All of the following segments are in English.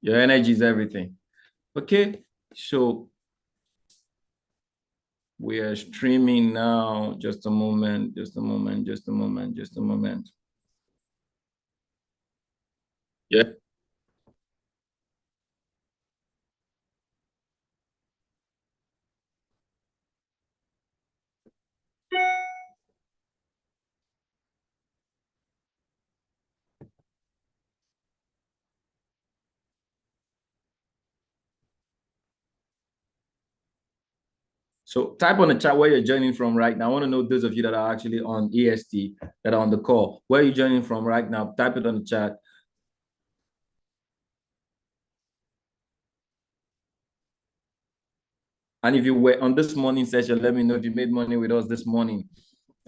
Your energy is everything. Okay, so we are streaming now. Just a moment, just a moment, just a moment, just a moment. Yeah. So type on the chat where you're joining from right now. I want to know those of you that are actually on EST that are on the call. Where are you joining from right now? Type it on the chat. And if you were on this morning session, let me know if you made money with us this morning.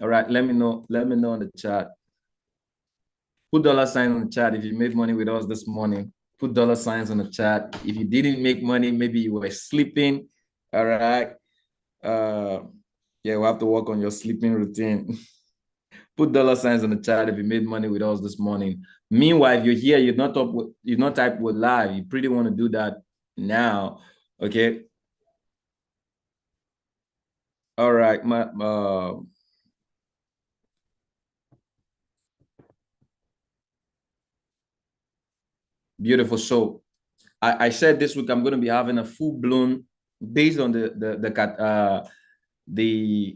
All right, let me know. Let me know on the chat. Put dollar sign on the chat if you made money with us this morning. Put dollar signs on the chat. If you didn't make money, maybe you were sleeping. All right. Uh, yeah, we'll have to work on your sleeping routine. Put dollar signs on the chat if you made money with us this morning. Meanwhile, if you're here, you've not typed with live. You pretty want to do that now. Okay. All right. Beautiful. So I said this week I'm going to be having a full blown based on the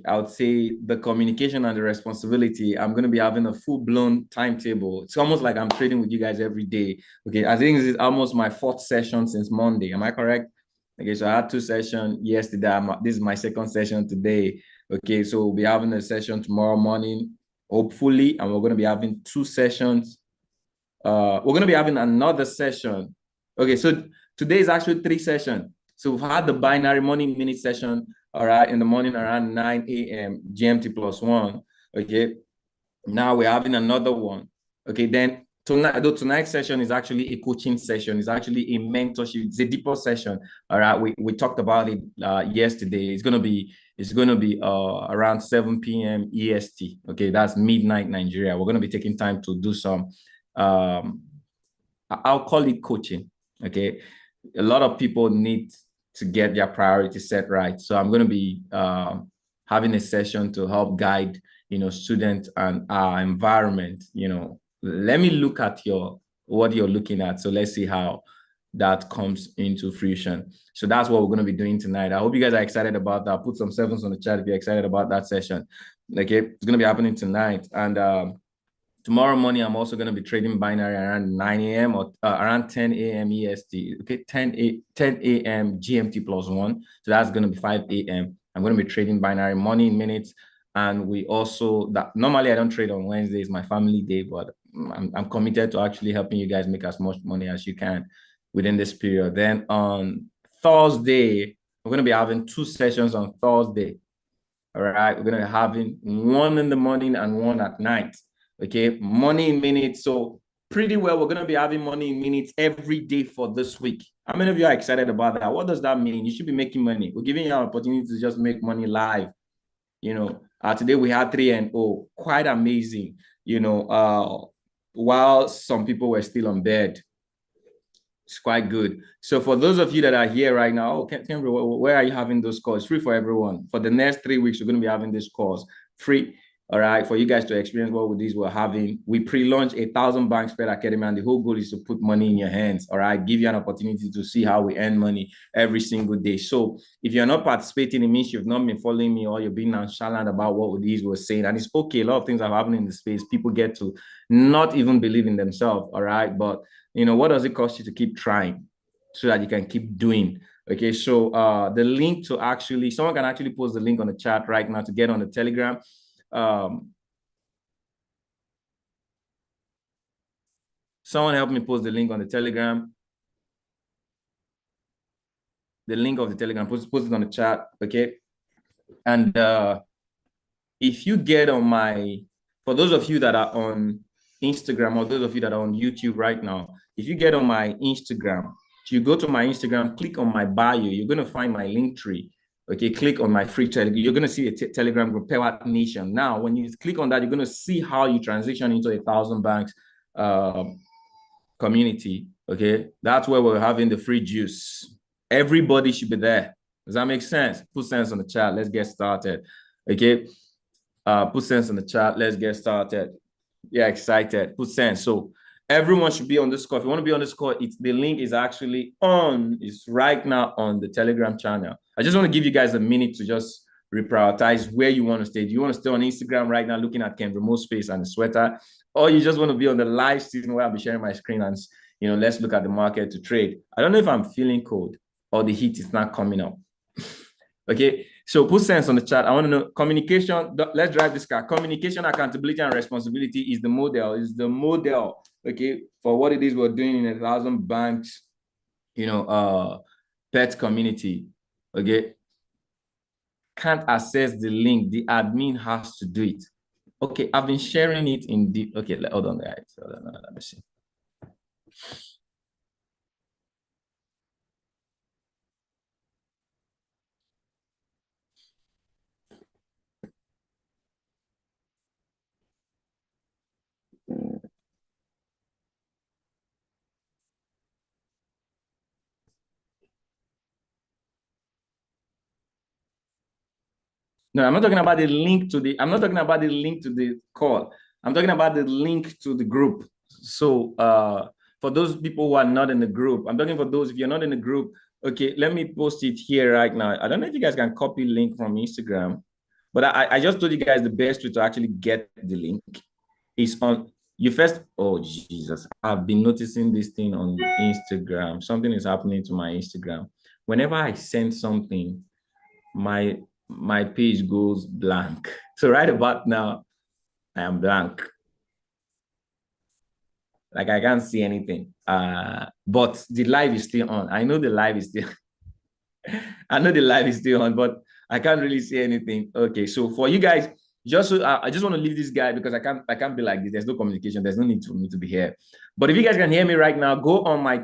I would say the communication and the responsibility. I'm going to be having a full blown timetable. It's almost like I'm trading with you guys every day. Okay, I think this is almost my fourth session since Monday. Am I correct? Okay, so I had two sessions yesterday. This is my second session today. Okay, so we'll be having a session tomorrow morning, hopefully, and we're going to be having two sessions. We're going to be having another session. Okay, so today is actually three sessions. So we've had the binary morning minute session, all right, in the morning around 9 a.m. GMT plus one. Okay, now we're having another one. Okay, then tonight, though tonight's session is actually a coaching session, it's actually a mentorship, it's a deeper session. All right, we talked about it yesterday. It's gonna be around 7 p.m. EST. Okay, that's midnight Nigeria. We're gonna be taking time to do some um I'll call it coaching. Okay. A lot of people need to get their priorities set right. So I'm going to be having a session to help guide, students and our environment. Let me look at what you're looking at. So let's see how that comes into fruition. So that's what we're going to be doing tonight. I hope you guys are excited about that. Put some sevens on the chat if you're excited about that session. Okay. It's going to be happening tonight. And tomorrow morning, I'm also going to be trading binary around 9 a.m. or around 10 a.m. EST. Okay, 10 a.m. GMT plus one. So that's going to be 5 a.m. I'm going to be trading binary money in minutes. And we also, that normally I don't trade on Wednesdays, my family day, but I'm committed to actually helping you guys make as much money as you can within this period. Then on Thursday, we're going to be having two sessions on Thursday. All right, we're going to be having one in the morning and one at night. Okay, money in minutes. So pretty well, we're going to be having money in minutes every day for this week. How many of you are excited about that? What does that mean? You should be making money. We're giving you an opportunity to just make money live. Today we had 3 and 0, quite amazing. While some people were still on bed, it's quite good. So for those of you that are here right now, where are you having those calls? Free for everyone. For the next 3 weeks, we're going to be having this course free. All right, for you guys to experience what these we're having. We pre-launch 1,000 bank spread academy, and the whole goal is to put money in your hands. All right, give you an opportunity to see how we earn money every single day. So if you're not participating, it means you've not been following me or you're being nonchalant about what these were saying. And it's okay. A lot of things have happened in the space. People get to not even believe in themselves. All right, but what does it cost you to keep trying so that you can keep doing? Okay, so the link to actually, someone can actually post the link on the chat right now to get on the Telegram. Someone help me post the link on the Telegram. The link of the Telegram, post it on the chat, okay? And if you get on for those of you that are on Instagram or those of you that are on YouTube right now, if you get on my Instagram, you go to my Instagram, click on my bio, you're going to find my link tree. Okay, click on my free Telegram. You're going to see a Telegram group, Pewa Nation. Now, when you click on that, you're going to see how you transition into 1,000 banks community. Okay, that's where we're having the free juice. Everybody should be there. Does that make sense? Put sense on the chat. Let's get started. Okay. Put sense in the chat. Let's get started. Yeah, excited. Put sense. So everyone should be on this call. If you want to be on this call, the link is actually on. It's right now on the Telegram channel. I just want to give you guys a minute to just reprioritize where you want to stay. Do you want to stay on Instagram right now looking at Ken Remote's face and the sweater? Or you just want to be on the live season where I'll be sharing my screen and, let's look at the market to trade. I don't know if I'm feeling cold or the heat is not coming up. Okay, so put sense on the chat. I want to know communication. Let's drive this car. Communication, accountability, and responsibility is the model. Okay, for what it is we're doing in 1,000 banks, pet community. Okay, can't access the link. The admin has to do it. Okay, I've been sharing it in the. Okay, hold on, guys. Let me see. No, I'm not talking about the link to the. I'm not talking about the link to the call. I'm talking about the link to the group. So for those people who are not in the group, I'm talking for those, if you're not in the group, okay, let me post it here right now. I don't know if you guys can copy link from Instagram, but I just told you guys the best way to actually get the link is on you first. Oh, Jesus. I've been noticing this thing on Instagram. Something is happening to my Instagram. Whenever I send something, my page goes blank. So right about now, I am blank. Like I can't see anything. But the live is still on. I know the live is still I know the live is still on, but I can't really see anything. Okay, so for you guys, I just want to leave this guy because I can't be like this. There's no communication. There's no need for me to be here. But if you guys can hear me right now, go on my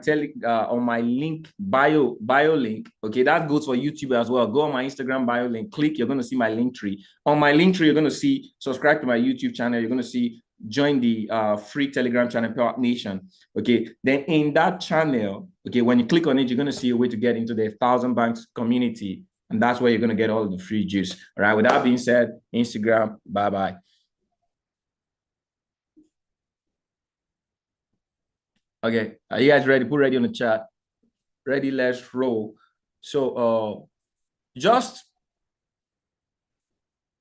on my link bio link. Okay, that goes for YouTube as well. Go on my Instagram bio link. Click. You're going to see my link tree. On my link tree, you're going to see subscribe to my YouTube channel. You're going to see join the free Telegram channel, Power Nation. Okay, then in that channel, okay, when you click on it, you're going to see a way to get into the 1,000 banks community. And that's where you're going to get all of the free juice. All right. With that being said, Instagram, bye-bye. Okay. Are you guys ready? Put ready on the chat. Ready, let's roll. So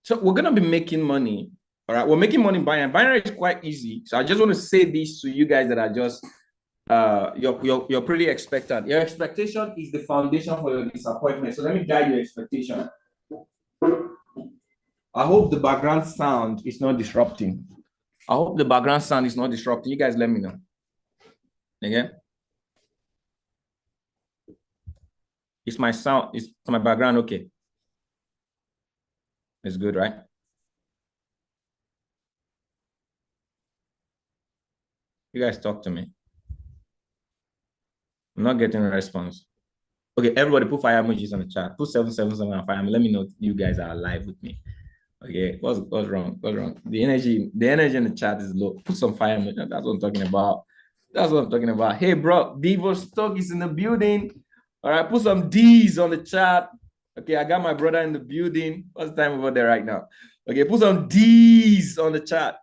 we're going to be making money. All right. We're making money buying. Binary is quite easy. So I just want to say this to you guys that are just you're pretty expectant. Your expectation is the foundation for your disappointment. So let me guide your expectation. I hope the background sound is not disrupting. I hope the background sound is not disrupting. You guys let me know. Okay? Is my sound, is my background okay? It's good, right? You guys talk to me. I'm not getting a response. Okay, everybody put fire emojis on the chat. Put 777 on fire. Let me know you guys are alive with me. Okay, what's wrong? What's wrong? The energy in the chat is low. Put some fire emoji. That's what I'm talking about. That's what I'm talking about. Hey, bro, Devo Stock is in the building. All right, put some D's on the chat. Okay, I got my brother in the building. What's the time over there right now? Okay, put some D's on the chat.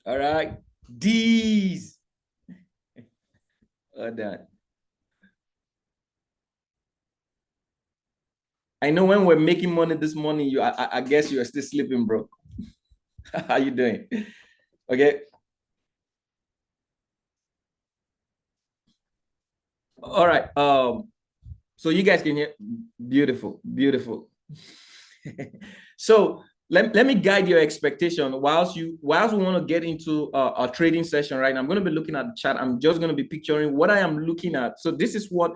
All right, D's. All that. I know when we're making money this morning, I guess you're still sleeping, bro. How you doing? Okay. All right. So you guys can hear. Beautiful, beautiful. So let me guide your expectation whilst we want to get into a trading session right now. I'm going to be looking at the chat. I'm just going to be picturing what I am looking at. So this is what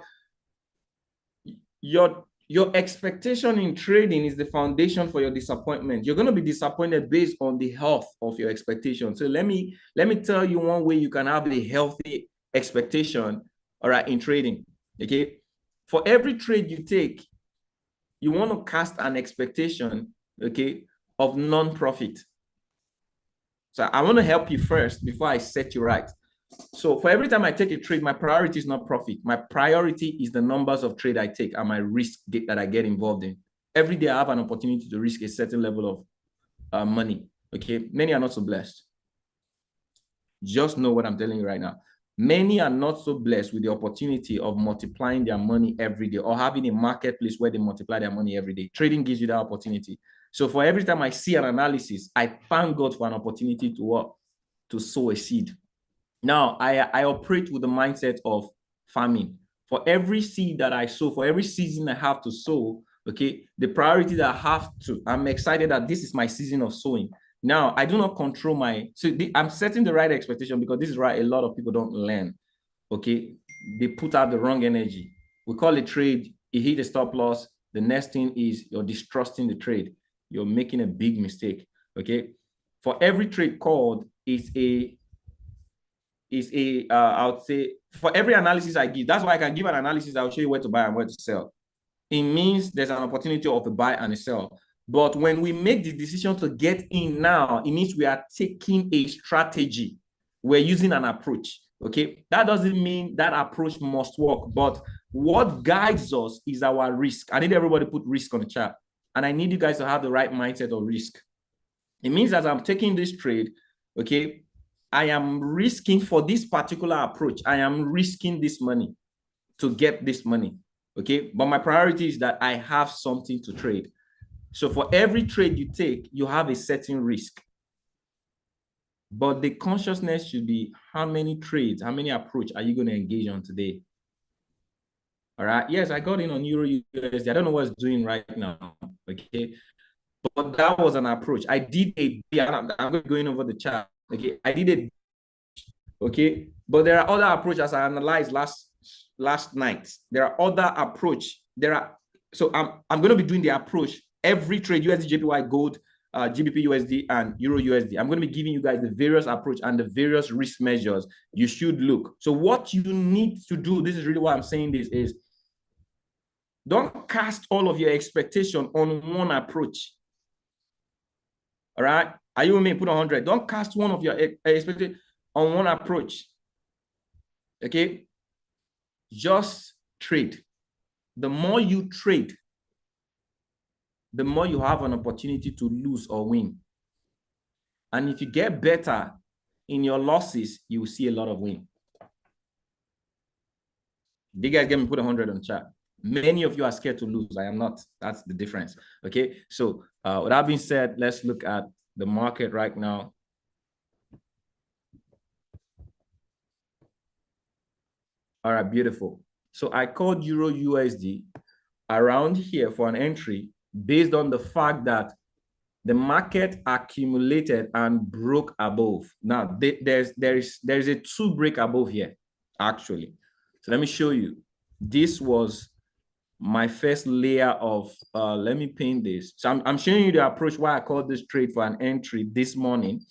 your expectation in trading is the foundation for your disappointment. You're going to be disappointed based on the health of your expectation. So let me tell you one way you can have a healthy expectation, all right, in trading. Okay, for every trade you take, you want to cast an expectation, okay, of non-profit. So I want to help you first before I set you right. So for every time I take a trade, my priority is not profit. My priority is the numbers of trade I take and my risk that I get involved in. Every day I have an opportunity to risk a certain level of money. Okay, many are not so blessed. Just know what I'm telling you right now. Many are not so blessed with the opportunity of multiplying their money every day or having a marketplace where they multiply their money every day. Trading gives you that opportunity. So for every time I see an analysis, I thank God for an opportunity to what? To sow a seed. Now, I operate with the mindset of farming. For every seed that I sow, for every season I have to sow, okay, the priority that I have to, I'm excited that this is my season of sowing. Now, I do not control I'm setting the right expectation because this is right. A lot of people don't learn, okay? They put out the wrong energy. We call it trade. You hit a stop loss. The next thing is you're distrusting the trade. You're making a big mistake, okay? For every trade called I would say, for every analysis I give, that's why I can give an analysis. I'll show you where to buy and where to sell. It means there's an opportunity of a buy and a sell. But when we make the decision to get in now, it means we are taking a strategy. We're using an approach. Okay. That doesn't mean that approach must work, but what guides us is our risk. I need everybody to put risk on the chart. And I need you guys to have the right mindset of risk. It means as I'm taking this trade, okay, I am risking for this particular approach. I am risking this money to get this money. Okay. But my priority is that I have something to trade. So for every trade you take, you have a certain risk. But the consciousness should be how many trades, how many approach are you going to engage on today? All right. Yes, I got in on Euro USD. I don't know what it's doing right now. Okay. But that was an approach. I did I'm going over the chart. Okay. I did it. Okay. But there are other approaches I analyzed last night. There are other approach. So I'm going to be doing the approach every trade, USD, JPY, gold, GBP USD, and Euro USD. I'm going to be giving you guys the various approach and the various risk measures you should look. So what you need to do, this is really why I'm saying this, is don't cast all of your expectation on one approach. All right. Are you with me? Put 100. Don't cast one of your expectation on one approach. Okay. Just trade. The more you trade, the more you have an opportunity to lose or win. And if you get better in your losses, you will see a lot of win. Did you guys get me? Put 100 on chat. Many of you are scared to lose. I am not. That's the difference. Okay. So with that being said, let's look at the market right now. All right, beautiful. So I called Euro USD around here for an entry based on the fact that the market accumulated and broke above. Now there is a 2 break above here, actually. So let me show you. This was my first layer of let me paint this. So I'm showing you the approach why I called this trade for an entry this morning.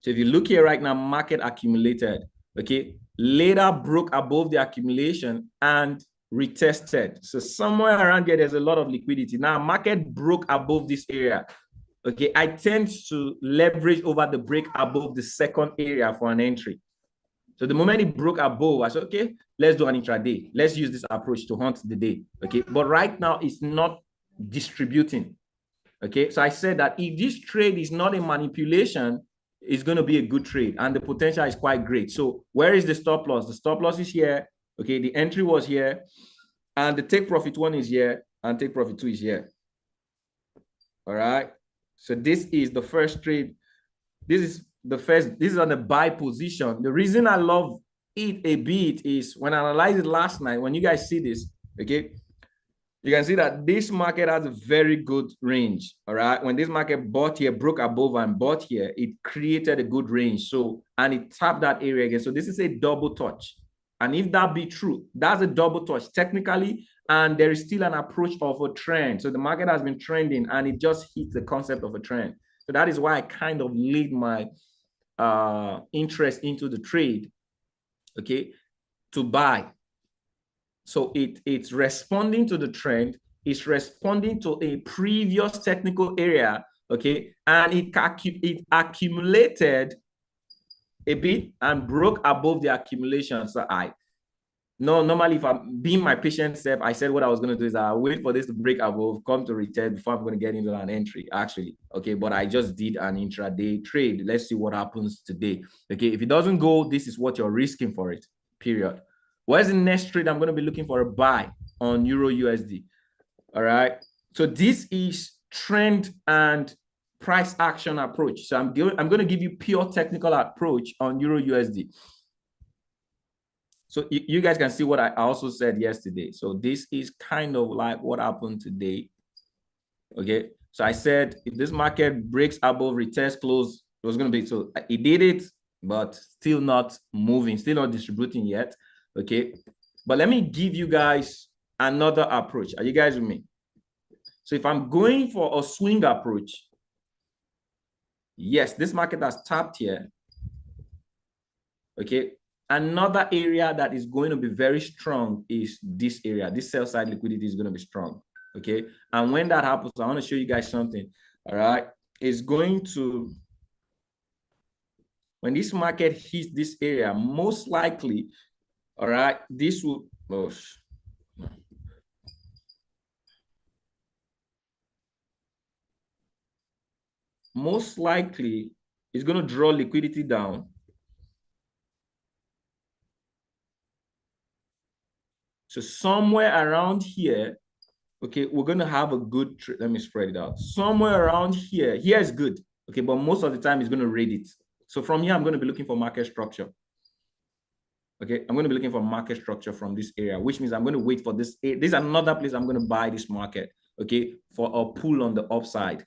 So if you look here right now, market accumulated, okay, later broke above the accumulation and retested. So somewhere around here, there's a lot of liquidity. Now market broke above this area. Okay, I tend to leverage over the break above the second area for an entry. So the moment it broke above, I said, okay, let's do an intraday. Let's use this approach to hunt the day. Okay, but right now it's not distributing. Okay, so I said that if this trade is not a manipulation, it's going to be a good trade and the potential is quite great. So where is the stop loss? The stop loss is here. Okay, the entry was here and the take profit 1 is here and take profit 2 is here. All right. So this is the first trade. This is on the buy position. The reason I love it a bit is when I analyzed it last night, when you guys see this, okay, you can see that this market has a very good range. All right. When this market bought here, broke above and bought here, it created a good range. So, and it tapped that area again. So this is a double touch. And if that be true, that's a double touch technically, and there is still an approach of a trend. So the market has been trending and it just hit the concept of a trend. So that is why I kind of lead my interest into the trade, okay, to buy. So it's responding to the trend, it's responding to a previous technical area, okay, and it accumulated a bit and broke above the accumulation. So normally if I'm being my patient self, I said what I was going to do is I'll wait for this to break above, come to retest before I'm going to get into an entry, actually. Okay, but I just did an intraday trade. Let's see what happens today. Okay, if it doesn't go, this is what you're risking for it, period. Where's the next trade? I'm going to be looking for a buy on Euro USD. All right, so this is trend and price action approach. So I'm going to give you pure technical approach on Euro USD. So you guys can see what I also said yesterday. So this is kind of like what happened today. Okay, so I said if this market breaks above retest close, it was going to be, so it did it, but still not moving, still not distributing yet. Okay, but let me give you guys another approach. Are you guys with me? So if I'm going for a swing approach, yes, this market has tapped here. Okay, another area that is going to be very strong is this area. This sell side liquidity is going to be strong. Okay, and when that happens, I want to show you guys something. All right, it's going to, when this market hits this area, most likely, all right, this will, most likely it's going to draw liquidity down. So somewhere around here, okay, we're going to have a good trade. Let me spread it out. Somewhere around here, here is good. Okay, but most of the time it's going to raid it. So from here, I'm going to be looking for market structure. Okay, I'm going to be looking for market structure from this area, which means I'm going to wait for this. This is another place I'm going to buy this market, okay, for a pull on the upside.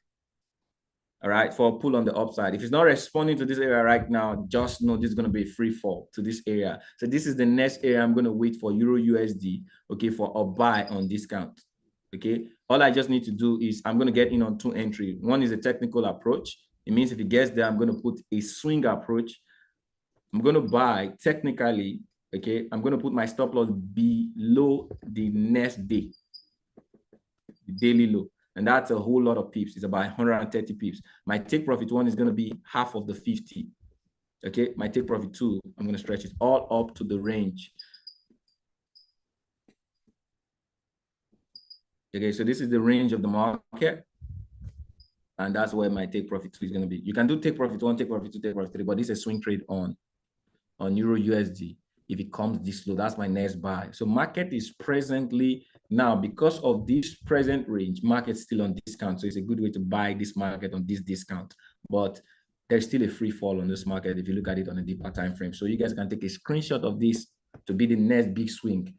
All right, for a pull on the upside. If it's not responding to this area right now, just know this is going to be a free fall to this area. So this is the next area I'm going to wait for Euro USD, okay, for a buy on discount. Okay, all I just need to do is I'm going to get in on two entry. One is a technical approach. It means if it gets there, I'm going to put a swing approach. I'm going to buy technically. Okay, I'm going to put my stop loss below the next day, the daily low. And that's a whole lot of pips. It's about 130 pips. My take profit one is going to be half of the 50. Okay, my take profit two, I'm going to stretch it all up to the range. Okay, so this is the range of the market. And that's where my take profit two is going to be. You can do take profit one, take profit two, take profit three, but this is a swing trade on Euro USD. If it comes this low, that's my next buy. So market is presently now, because of this present range, market's still on discount. So it's a good way to buy this market on this discount. But there's still a free fall on this market if you look at it on a deeper time frame. So you guys can take a screenshot of this to be the next big swing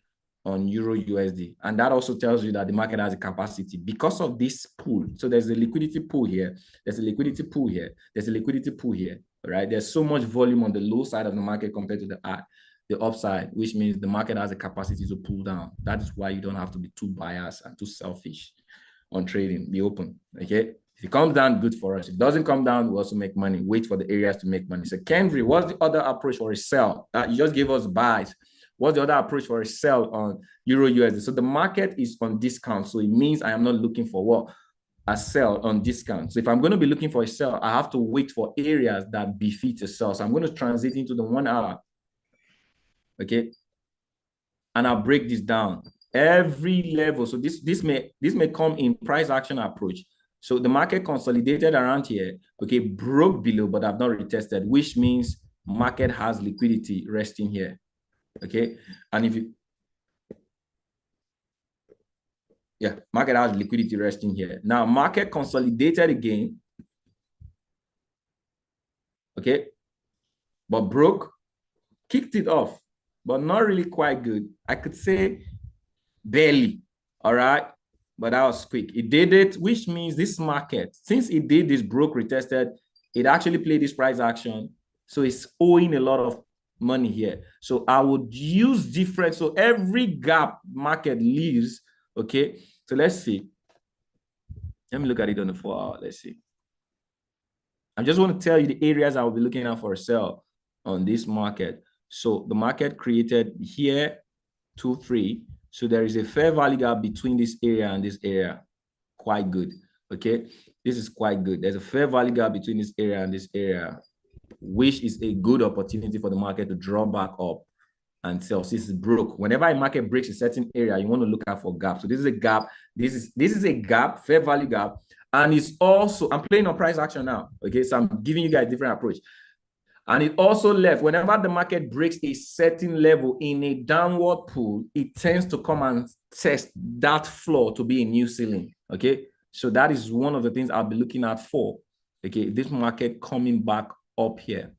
on Euro USD. And that also tells you that the market has a capacity because of this pool. So there's a liquidity pool here. There's a liquidity pool here. There's a liquidity pool here. Right? There's so much volume on the low side of the market compared to the upside, which means the market has a capacity to pull down. That is why you don't have to be too biased and too selfish on trading. Be open. Okay. If it comes down, good for us. If it doesn't come down, we also make money. Wait for the areas to make money. So Kendry, what's the other approach for a sell? You just gave us buys. What's the other approach for a sell on Euro USD? So the market is on discount. So it means I am not looking for what? A sell on discount. So if I'm going to be looking for a sell, I have to wait for areas that befit a sell. So I'm going to transit into the 1 hour. Okay. And I'll break this down. Every level. So this may come in price action approach. So the market consolidated around here, okay, broke below, but I've not retested, which means market has liquidity resting here. Okay. And if you, yeah, market has liquidity resting here. Now, market consolidated again. Okay. But broke, kicked it off, but not really quite good. I could say barely. All right. But that was quick. It did it, which means this market, since it did this broke retested, it actually played this price action. So it's owing a lot of money here. So I would use different. So every gap market leaves. Okay. So let's see. Let me look at it on the 4 hour. Let's see. I just want to tell you the areas I will be looking at for a sell on this market. So the market created here 2, 3. So there is a fair value gap between this area and this area. Quite good. Okay. This is quite good. There's a fair value gap between this area and this area. which is a good opportunity for the market to draw back up and sell. So this is broke. Whenever a market breaks a certain area, you want to look out for gap. So this is a gap. This is a gap, fair value gap. And it's also, I'm playing on price action now. Okay, so I'm giving you guys a different approach. And it also left, whenever the market breaks a certain level in a downward pull, it tends to come and test that floor to be a new ceiling. Okay, so that is one of the things I'll be looking at for. Okay, this market coming back up here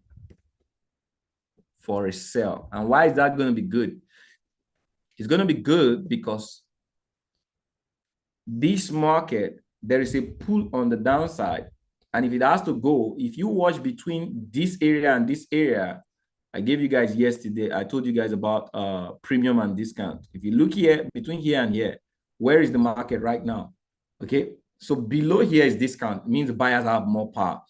for a sell. And why is that going to be good? It's going to be good because this market, there is a pull on the downside. And if it has to go, if you watch between this area and this area, I gave you guys yesterday, I told you guys about premium and discount. If you look here, between here and here, where is the market right now? Okay, so below here is discount. It means buyers have more power.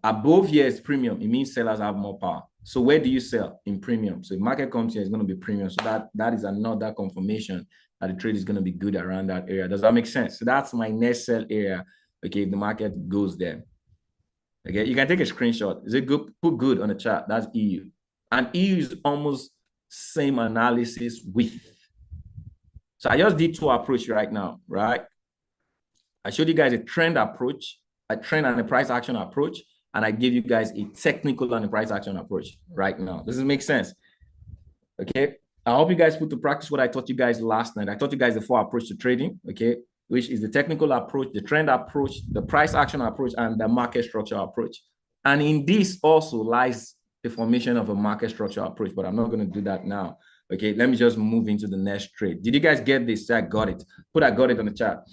Above here is premium. It means sellers have more power. So where do you sell? In premium. So if market comes here, it's going to be premium. So that is another confirmation that the trade is going to be good around that area. Does that make sense? So that's my next sell area. Okay, if the market goes there. Okay, you can take a screenshot. Is it good? Put good on the chart. That's EU. And EU is almost same analysis with. So I just did two approaches right now, right? I showed you guys a trend approach, a trend and a price action approach, and I gave you guys a technical and a price action approach right now. Does this make sense? Okay. I hope you guys put to practice what I taught you guys last night. I taught you guys the 4 approach to trading, okay, which is the technical approach, the trend approach, the price action approach, and the market structure approach. And in this also lies the formation of a market structure approach, but I'm not going to do that now. Okay, let me just move into the next trade. Did you guys get this? I got it. Put I got it on the chat.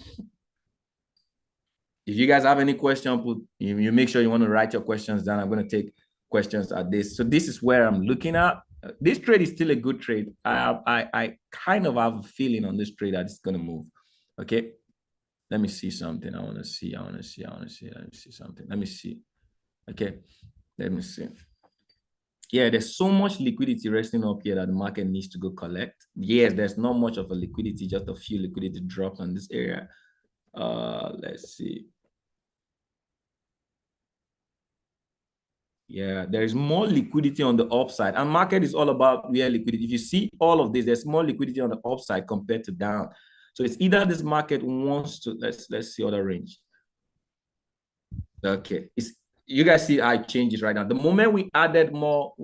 If you guys have any question, you make sure you want to write your questions down. I'm going to take questions at this. So this is where I'm looking at. This trade is still a good trade. I kind of have a feeling on this trade that it's going to move. Okay. Let me see something. I want to see something. Let me see. Okay. Let me see. Yeah, there's so much liquidity resting up here that the market needs to go collect. Yes, there's not much of a liquidity, just a few liquidity drops on this area. Let's see. Yeah, there is more liquidity on the upside, and market is all about real liquidity. If you see all of this, there's more liquidity on the upside compared to down. So it's either this market wants to, let's see other range. Okay, you guys see I changes right now. The moment we added more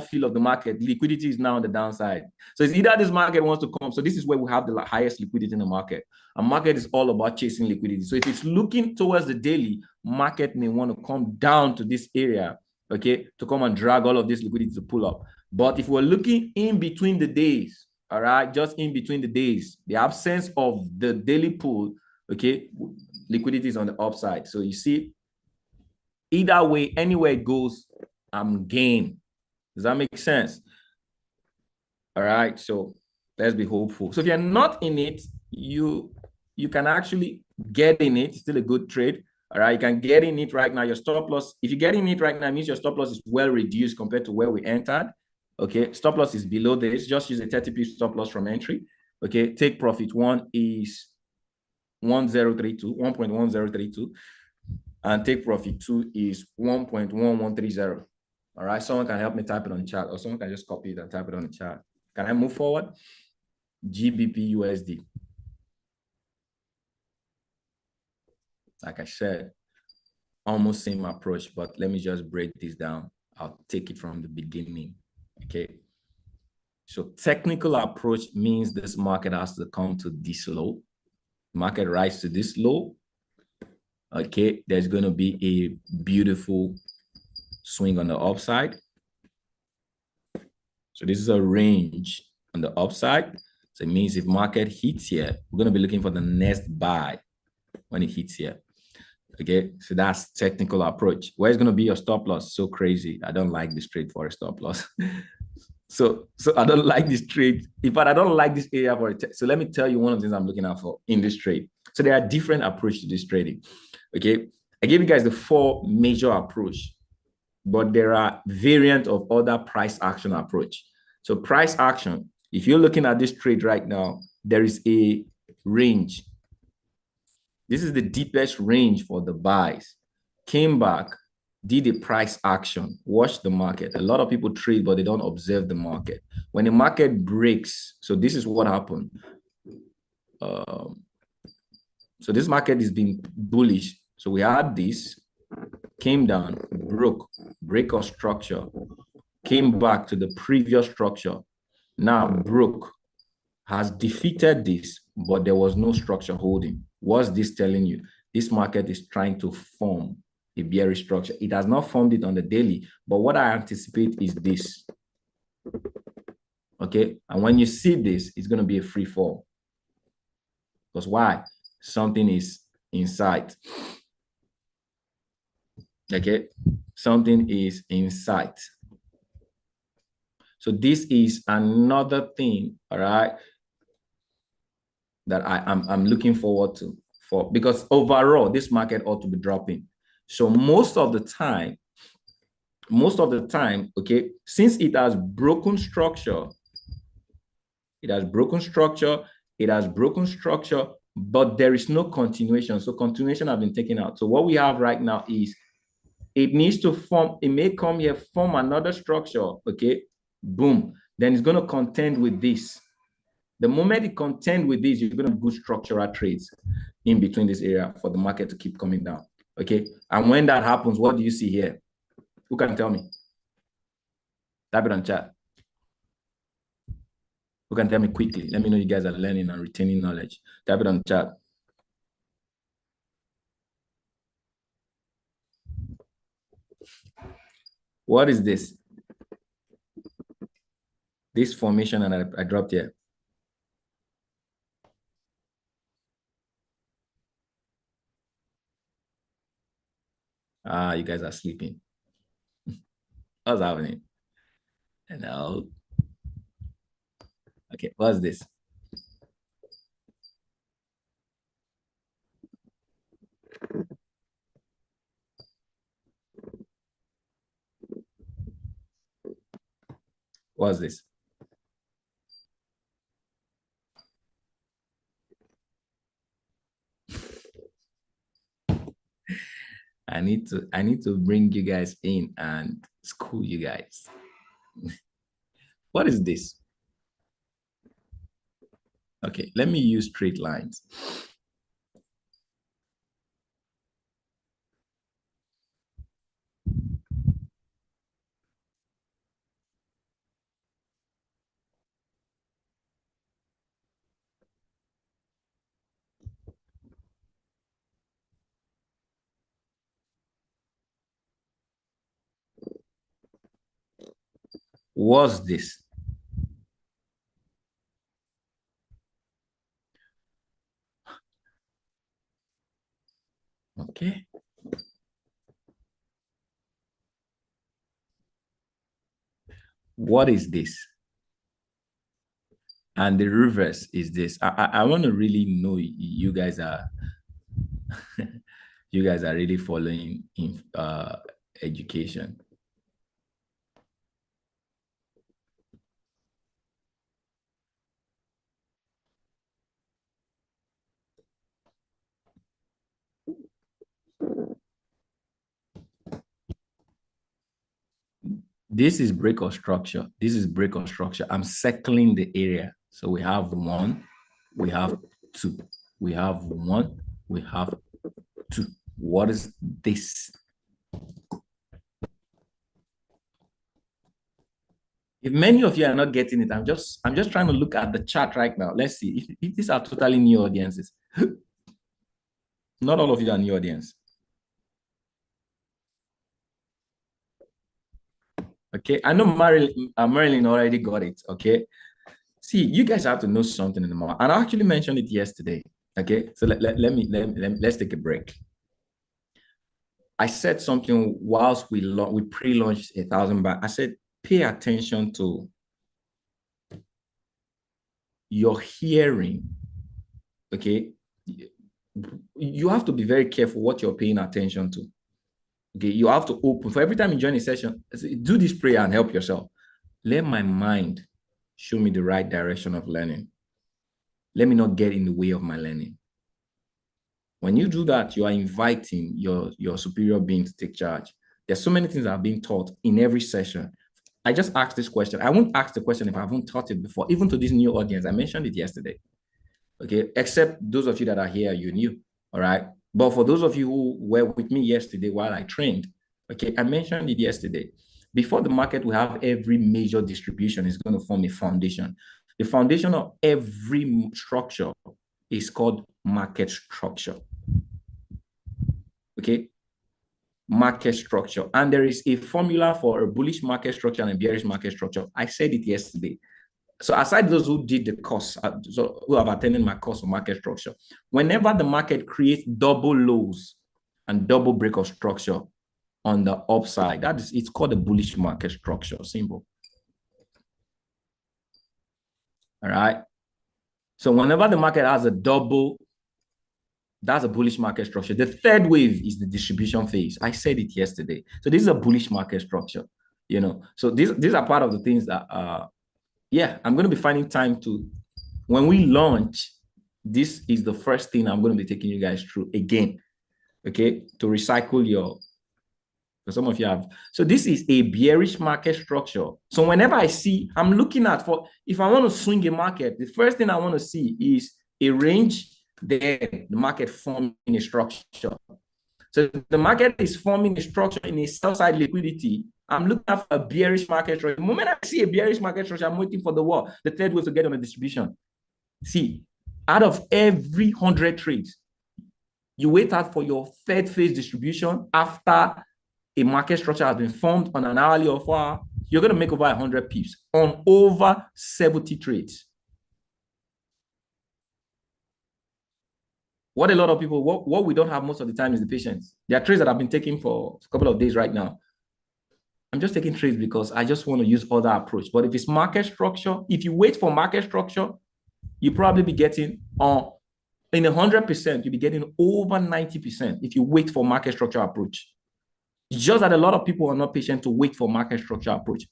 feel of the market, liquidity is now on the downside. So it's either this market wants to come. So this is where we have the highest liquidity in the market. A market is all about chasing liquidity. So if it's looking towards the daily, market may want to come down to this area, okay, to come and drag all of this liquidity to pull up. But if we're looking in between the days, all right, just in between the days, the absence of the daily pull, okay, liquidity is on the upside. So you see, either way, anywhere it goes, I'm game. Does that make sense? All right, so let's be hopeful. So if you're not in it, you can actually get in it. It's still a good trade. All right, you can get in it right now. Your stop loss, if you get in it right now, it means your stop loss is well reduced compared to where we entered. Okay, stop loss is below this. Just use a 30 pip stop loss from entry. Okay, take profit. One is 1032, 1.1032. And take profit 2 is 1.1130. All right, someone can help me type it on the chat, or someone can just copy it and type it on the chat. Can I move forward? GBP USD. Like I said, almost same approach, but let me just break this down. I'll take it from the beginning. Okay. So technical approach means this market has to come to this low. Market rise to this low. Okay, there's going to be a beautiful swing on the upside. So this is a range on the upside. So it means if market hits here, we're going to be looking for the next buy when it hits here. Okay, so that's technical approach. Where's going to be your stop loss? So crazy. I don't like this trade for a stop loss. so I don't like this trade. In fact, I don't like this area for it. So let me tell you one of the things I'm looking out for in this trade. So there are different approaches to this trading. Okay, I gave you guys the 4 major approach, but there are variants of other price action approach. So price action, if you're looking at this trade right now, there is a range. This is the deepest range for the buys. Came back, did a price action, watch the market. A lot of people trade, but they don't observe the market. When the market breaks, so this is what happened. So this market is being bullish. So we had this, came down, broke, break of structure, came back to the previous structure, now broke, has defeated this, but there was no structure holding. What's this telling you? This market is trying to form a bearish structure. It has not formed it on the daily, but what I anticipate is this. Okay, and when you see this, it's going to be a free fall. Because why? Something is in sight. Okay, something is in sight. So this is another thing, all right, that I'm looking forward to, because overall this market ought to be dropping. So most of the time, okay, since it has broken structure, but there is no continuation. So continuation has been taken out. So what we have right now is it needs to form, it may come here, form another structure, okay? Boom. Then it's going to contend with this. The moment it contend with this, you're going to do structural trades in between this area for the market to keep coming down, okay? And when that happens, what do you see here? Who can tell me? Type it on chat. Who can tell me quickly? Let me know you guys are learning and retaining knowledge. Type it on chat. What is this? This formation and I dropped here. Ah, you guys are sleeping. What's happening? No. Okay, what's this? What's this? I need to bring you guys in and school you guys. What is this? Okay, let me use straight lines. What's this? Okay. What is this? And the reverse is this. I want to really know you guys are you guys are really following in education. This is break of structure. This is break of structure. I'm circling the area. So we have 1, we have 2, we have 1, we have 2. What is this? If many of you are not getting it, I'm just trying to look at the chart right now. Let's see if these are totally new audiences. Not all of you are new audience. Okay, I know Marilyn already got it. Okay, see, you guys have to know something in the market, and I actually mentioned it yesterday. Okay, so let's take a break. I said something whilst we pre-launched 1,000 baht. I said, pay attention to your hearing. Okay, you have to be very careful what you're paying attention to. Okay, you have to open for every time you join a session. Do this prayer and help yourself. Let my mind show me the right direction of learning. Let me not get in the way of my learning. When you do that, you are inviting your superior being to take charge. There's so many things that are being taught in every session. I just asked this question. I won't ask the question if I haven't taught it before, even to this new audience. I mentioned it yesterday. Okay, except those of you that are here, you knew. All right. But for those of you who were with me yesterday while I trained, okay, I mentioned it yesterday. Before the market, we have every major distribution is going to form a foundation. The foundation of every structure is called market structure. Okay, market structure. And there is a formula for a bullish market structure and a bearish market structure. I said it yesterday. So aside those who did the course, so who have attended my course on market structure, whenever the market creates double lows and double break of structure on the upside, that is, it's called a bullish market structure, simple. All right. So whenever the market has a double, that's a bullish market structure. The third wave is the distribution phase. I said it yesterday. So this is a bullish market structure, you know. So these are part of the things that yeah, I'm going to be finding time to, when we launch, this is the first thing I'm going to be taking you guys through again, okay, to recycle your, for some of you have. So this is a bearish market structure. So whenever I see, I'm looking at for, if I want to swing a market, the first thing I want to see is a range, then the market forming a structure. So the market is forming a structure in a sell-side liquidity. I'm looking at a bearish market structure. The moment I see a bearish market structure, I'm waiting for the what? The third wave to get on the distribution. See, out of every 100 trades, you wait out for your third phase distribution after a market structure has been formed on an hourly or 4 hour. You're going to make over 100 pips on over 70 trades. What a lot of people, what we don't have most of the time is the patience. There are trades that I've been taking for a couple of days right now. I'm just taking trades because I just want to use other approach. But if it's market structure, if you wait for market structure, you probably be getting in 100%, you'll be getting over 90% if you wait for market structure approach. It's just that a lot of people are not patient to wait for market structure approach.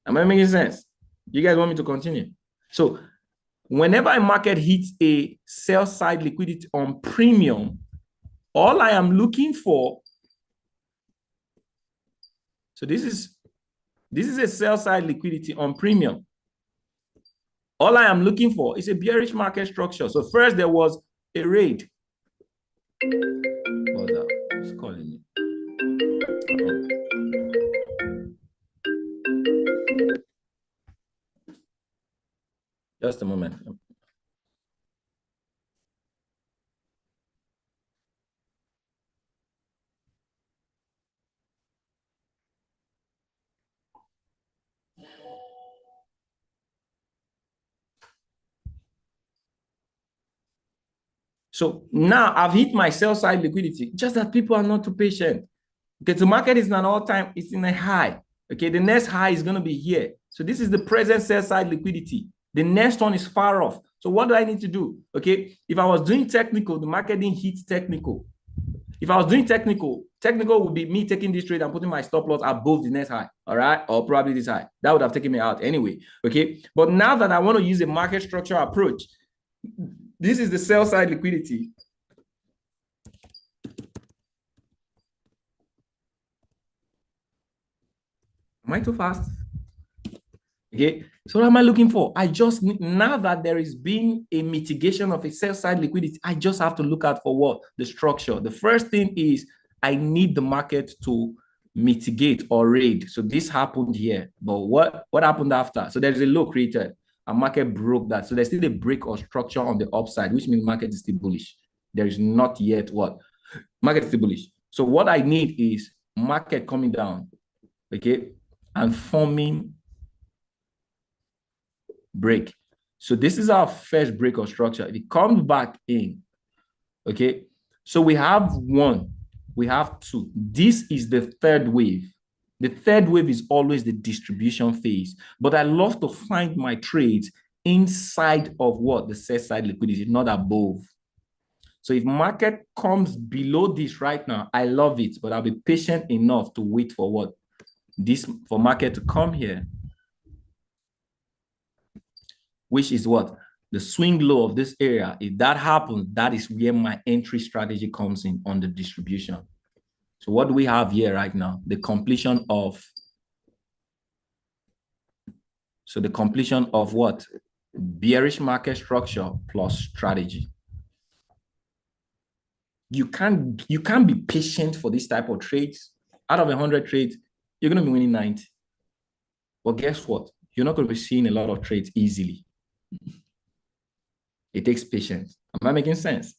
Am I making sense? You guys want me to continue? So whenever a market hits a sell side liquidity on premium, all I am looking for, so this is a sell side liquidity on premium. All I am looking for is a bearish market structure. So first there was a raid. Hold up, who's calling me? Just a moment. So now I've hit my sell side liquidity, just that people are not too patient. Okay, the market is in an all-time, it's in a high. Okay, the next high is going to be here. So this is the present sell side liquidity. The next one is far off. So what do I need to do? Okay, if I was doing technical, the market didn't hit technical. If I was doing technical would be me taking this trade and putting my stop loss above the next high, all right? Or probably this high. That would have taken me out anyway, okay? But now that I want to use a market structure approach, this is the sell side liquidity. Am I too fast? Okay, so what am I looking for? I just need, now that there is being a mitigation of a sell side liquidity, I just have to look out for what? The structure. The first thing is I need the market to mitigate or raid. So this happened here, but what happened after? So there's a low created. A market broke that. So there's still a break or structure on the upside, which means market is still bullish. There is not yet what? Market is still bullish. So what I need is market coming down, okay, and forming break. So this is our first break of structure. If it comes back in, okay, so we have one, we have two. This is the third wave. The third wave is always the distribution phase, but I love to find my trades inside of what? The sell side liquidity, not above. So if market comes below this right now, I love it, but I'll be patient enough to wait for what? This, for market to come here, which is what? The swing low of this area. If that happens, that is where my entry strategy comes in on the distribution. So what do we have here right now? The completion of, so the completion of what? Bearish market structure plus strategy. You can't be patient for this type of trades. Out of 100 trades, you're going to be winning 90. But guess what? You're not going to be seeing a lot of trades easily. It takes patience. Am I making sense?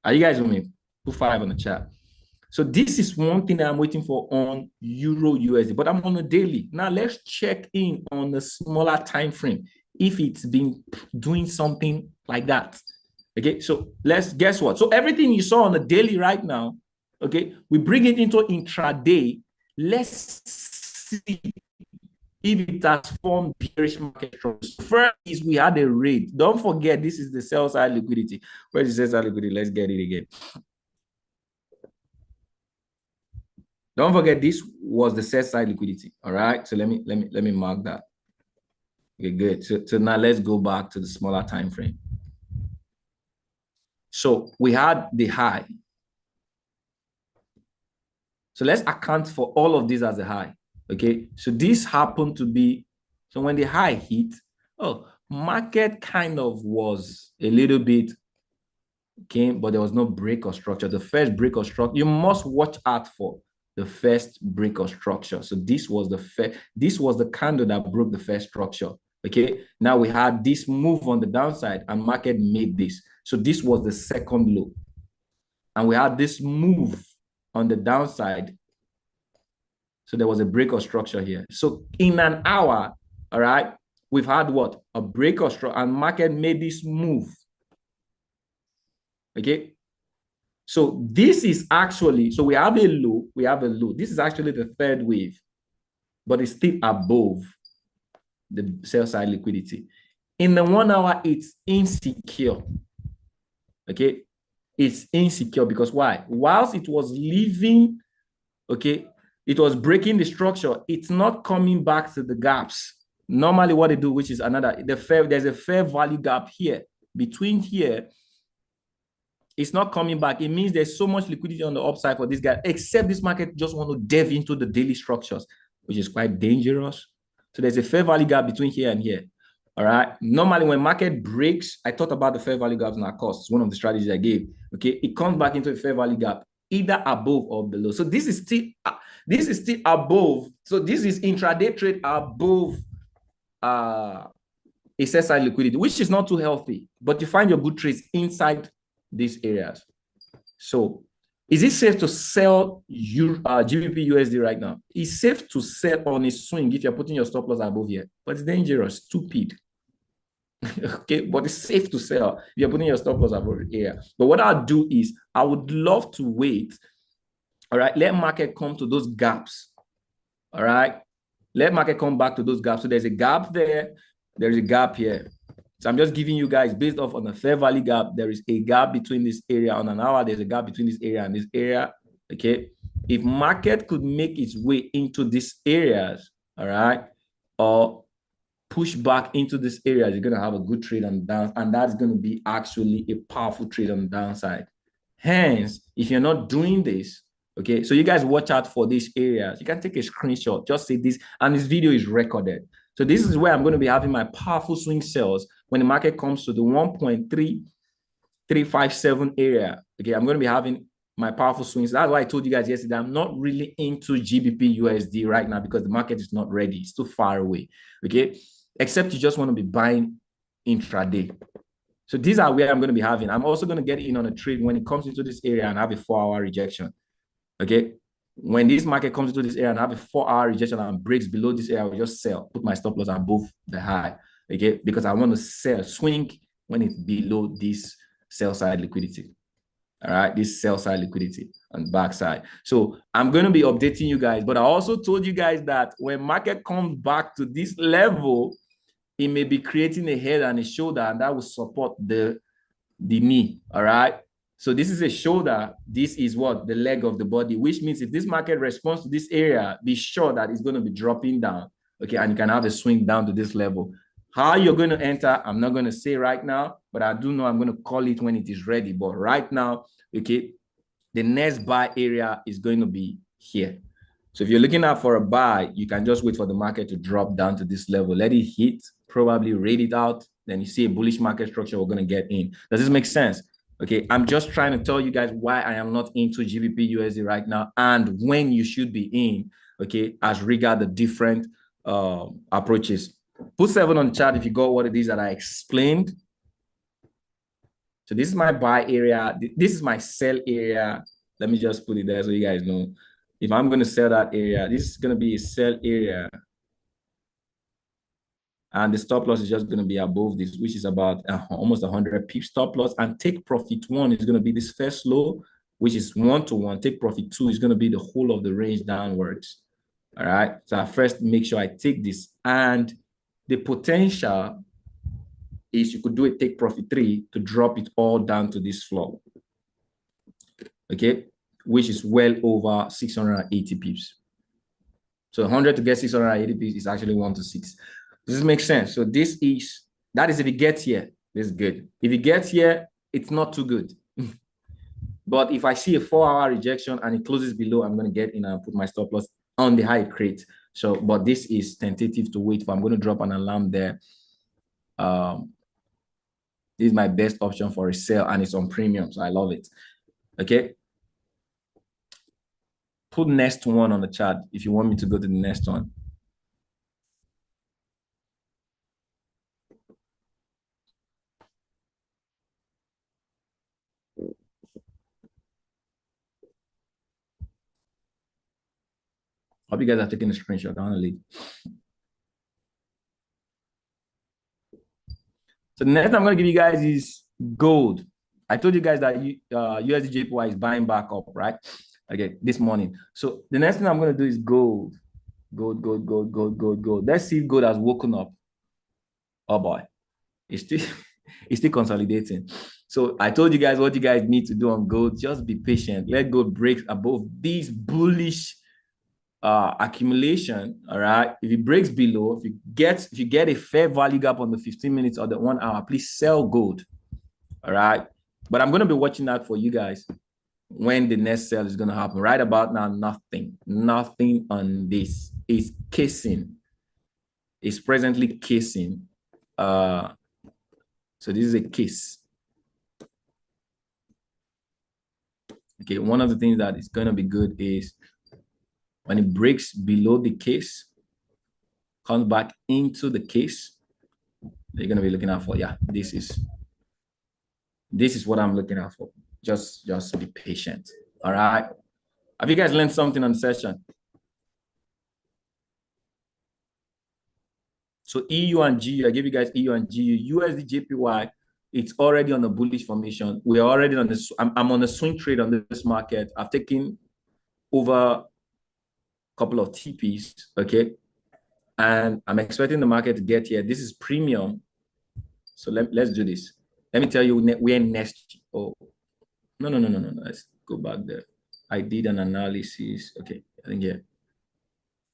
Are you guys with me? Put 5 on the chat. So this is one thing that I'm waiting for on Euro USD, but I'm on a daily. Now let's check in on the smaller time frame if it's been doing something like that. Okay, so let's guess what? So everything you saw on the daily right now, okay, we bring it into intraday. Let's see if it has formed bearish market structures. First is we had a raid. Don't forget, this is the sell side liquidity. Where's the sell side liquidity? Let's get it again. Don't forget, this was the sell side liquidity. All right. So let me mark that. Okay, good. So now let's go back to the smaller time frame. So we had the high. So let's account for all of this as a high. Okay, so this happened to be, so when the high hit, market kind of was a little bit came, but there was no break or structure. The first break or structure, you must watch out for the first break or structure. So this was the candle that broke the first structure. Okay, now we had this move on the downside and market made this. So this was the second low. And we had this move on the downside. So there was a break or structure here. So in an hour, all right, we've had what? A break or structure, and market made this move. Okay. So this is actually, so we have a low. This is actually the third wave, but it's still above the sell side liquidity. In the 1 hour, it's insecure. Okay. It's insecure because why? Whilst it was leaving, okay, it was breaking the structure. It's not coming back to the gaps. Normally what they do, which is there's a fair value gap here. Between here, it's not coming back. It means there's so much liquidity on the upside for this guy, except this market just want to delve into the daily structures, which is quite dangerous. So there's a fair value gap between here and here. All right. Normally, when market breaks, I thought about the fair value gaps in our costs. One of the strategies I gave. Okay, it comes back into a fair value gap, either above or below. So this is still above. So this is intraday trade above a sell side liquidity, which is not too healthy. But you find your good trades inside these areas. So is it safe to sell GBP USD right now? It's safe to sell on a swing if you're putting your stop loss above here, but it's dangerous, stupid. Okay, but it's safe to sell if you're putting your stop loss above here. But what I'll do is I would love to wait. All right, let market come to those gaps. All right, let market come back to those gaps. So there's a gap there, there's a gap here. So I'm just giving you guys based off on the fair value gap. There is a gap between this area on an hour. There's a gap between this area and this area. Okay. If market could make its way into these areas, all right, or push back into this area, you're going to have a good trade on the down, and that's going to be actually a powerful trade on the downside. Hence, if you're not doing this, okay, so you guys watch out for these areas. You can take a screenshot, just say this, and this video is recorded. So this is where I'm going to be having my powerful swing sales when the market comes to the 1.3357 area. Okay, I'm going to be having my powerful swings. That's why I told you guys yesterday, I'm not really into GBP USD right now because the market is not ready. It's too far away. Okay, except you just want to be buying intraday. So these are where I'm going to be having. I'm also going to get in on a trade when it comes into this area and have a 4-hour rejection. Okay. When this market comes into this area and have a 4-hour rejection and breaks below this area, I will just sell, put my stop loss above the high, okay? Because I want to sell, swing when it's below this sell side liquidity, all right? This sell side liquidity on the back side. So I'm going to be updating you guys, but I also told you guys that when market comes back to this level, it may be creating a head and a shoulder, and that will support the knee, all right? So this is a shoulder. This is what? The leg of the body, which means if this market responds to this area, be sure that it's going to be dropping down. Okay, and you can have a swing down to this level. How you're going to enter, I'm not going to say right now, but I do know I'm going to call it when it is ready. But right now, okay, the next buy area is going to be here. So if you're looking out for a buy, you can just wait for the market to drop down to this level, let it hit, probably rate it out, then you see a bullish market structure, we're going to get in. Does this make sense? Okay, I'm just trying to tell you guys why I am not into GBP USD right now and when you should be in, okay, as regard the different approaches. Put 7 on the chart if you got what it is that I explained. So this is my buy area. This is my sell area. Let me just put it there so you guys know. If I'm going to sell that area, this is going to be a sell area. And the stop loss is just going to be above this, which is about almost 100 pips stop loss. And take profit 1 is going to be this first low, which is 1-to-1. Take profit 2 is going to be the whole of the range downwards. All right. So I first make sure I take this. And the potential is you could do a take profit 3 to drop it all down to this floor. Okay. Which is well over 680 pips. So 100 to get 680 pips is actually 1 to 6. Does this make sense? So that is if it gets here, this is good. If it gets here, it's not too good. But if I see a 4-hour rejection and it closes below, I'm going to get in and put my stop loss on the high it creates. So, but this is tentative to wait for. I'm going to drop an alarm there. This is my best option for a sell and it's on premium. So I love it. Okay. Put next one on the chart if you want me to go to the next one. Hope you guys are taking a screenshot. I want to leave. So the next I'm going to give you guys is gold. I told you guys that USD JPY is buying back up, right? Okay, this morning. So the next thing I'm going to do is gold. Gold. Let's see if gold has woken up. Oh boy, it's still consolidating. So I told you guys what you guys need to do on gold. Just be patient. Let gold break above these bullish accumulation. All right. If it breaks below, if you get a fair value gap on the 15 minutes or the 1 hour, please sell gold. All right. But I'm going to be watching that for you guys when the next sell is going to happen. Right about now, nothing on this. It's casing. It's presently casing. So this is a case. Okay, one of the things that is going to be good is when it breaks below the case, comes back into the case, you're going to be looking out for. Yeah, this is what I'm looking out for. Just be patient. All right. Have you guys learned something on the session? So EU and GU, I gave you guys EU and GU. USD JPY, it's already on a bullish formation. We're already on this. I'm on a swing trade on this market. I've taken over a couple of TPs, okay? And I'm expecting the market to get here. This is premium. So let's do this. Let me tell you where next. Oh, no. Let's go back there. I did an analysis. Okay, I think yeah.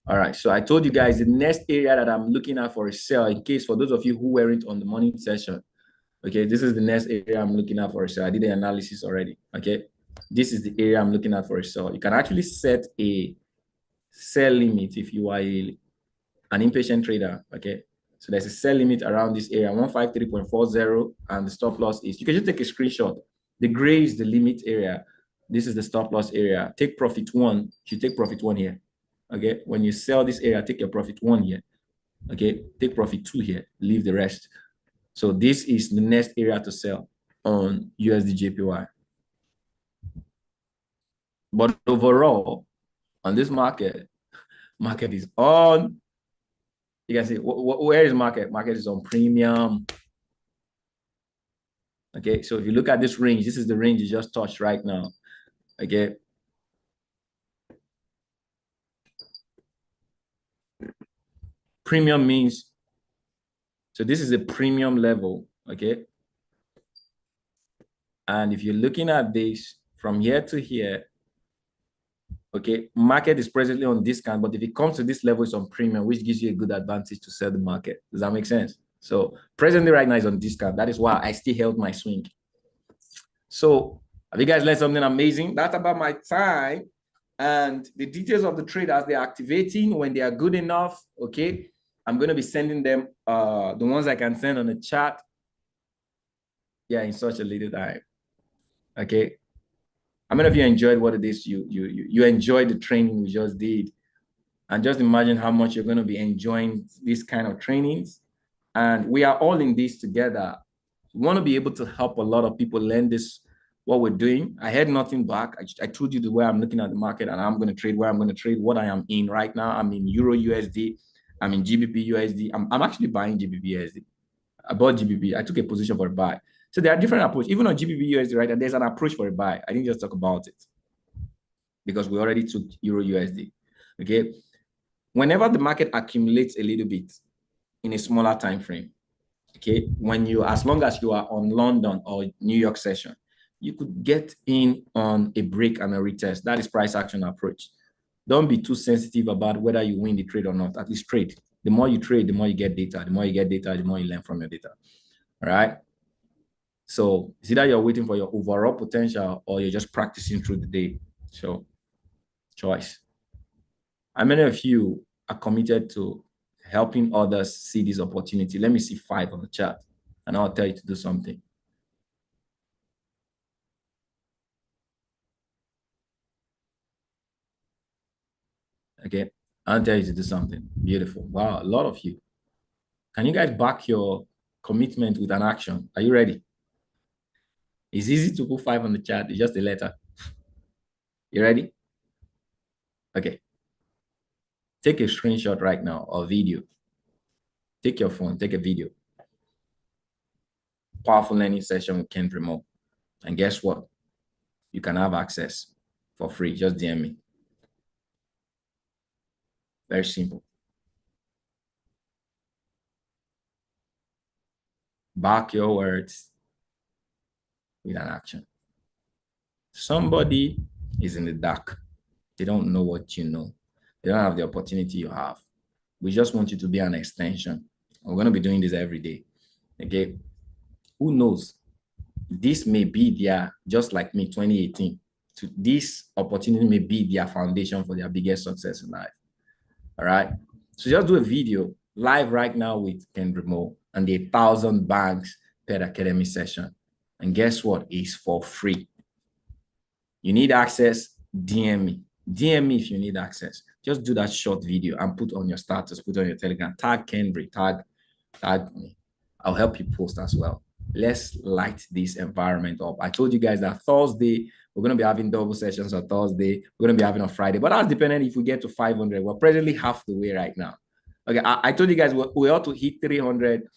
All right, so I told you guys the next area that I'm looking at for a sell, in case for those of you who weren't on the morning session, okay, this is the next area I'm looking at for a sell. I did the analysis already, okay? This is the area I'm looking at for a sell. You can actually set a sell limit if you are an impatient trader, okay? So there's a sell limit around this area, 153.40, and the stop loss is, you can just take a screenshot. The gray is the limit area. This is the stop loss area. Take profit 1, you take profit 1 here. Okay, when you sell this area, take your profit 1 here. Okay, take profit 2 here, leave the rest. So this is the next area to sell on USD JPY. But overall, on this market is on. You can see where is market? Market is on premium. Okay, so if you look at this range, this is the range you just touched right now. Okay. Premium means, so this is a premium level, okay? And if you're looking at this from here to here, okay, market is presently on discount, but if it comes to this level, it's on premium, which gives you a good advantage to sell the market. Does that make sense? So presently right now is on discount. That is why I still held my swing. So Have you guys learned something amazing? That's about my time. And the details of the trade as they're activating, when they are good enough, okay, I'm going to be sending them the ones I can send on the chat. Yeah, in such a little time. Okay. How many of you enjoyed what it is you enjoyed the training we just did? And just imagine how much you're going to be enjoying this kind of trainings. And we are all in this together. We want to be able to help a lot of people learn this, what we're doing. I had nothing back. I told you the way I'm looking at the market, and I'm going to trade where I'm going to trade, what I am in right now. I'm in Euro USD. I'm in GBP USD. I'm actually buying GBP USD. I bought GBP. I took a position for a buy. So there are different approaches. Even on GBP USD, right? There's an approach for a buy. I didn't just talk about it because we already took Euro USD. Okay. Whenever the market accumulates a little bit in a smaller time frame, okay, as long as you are on London or New York session, you could get in on a break and a retest. That is price action approach. Don't be too sensitive about whether you win the trade or not. At least trade. The more you trade, the more you get data. The more you get data, the more you learn from your data. All right. So it's either you're waiting for your overall potential or you're just practicing through the day. So choice. How many of you are committed to helping others see this opportunity? Let me see 5 on the chat, and I'll tell you to do something. Okay, I'll tell you to do something. Beautiful. Wow, a lot of you. Can you guys back your commitment with an action? Are you ready? It's easy to put 5 on the chat. It's just a letter. You ready? Okay. Take a screenshot right now or video. Take your phone, take a video. Powerful learning session with Ken Primo. And guess what? You can have access for free. Just DM me. Very simple. Back your words with an action. Somebody is in the dark. They don't know what you know. They don't have the opportunity you have. We just want you to be an extension. We're going to be doing this every day. Okay. Who knows? This may be their, just like me, 2018. This opportunity may be their foundation for their biggest success in life. All right. So just do a video live right now with Ken Primo and the 1,000 banks per academy session. And guess what? It's for free. You need access, DM me. DM me if you need access. Just do that short video and put on your status, put on your Telegram, tag Kenry, tag me. I'll help you post as well. Let's light this environment up. I told you guys that Thursday, we're going to be having double sessions on Thursday. We're going to be having on Friday, but that's dependent if we get to 500. We're presently half the way right now. Okay, I told you guys we ought to hit 300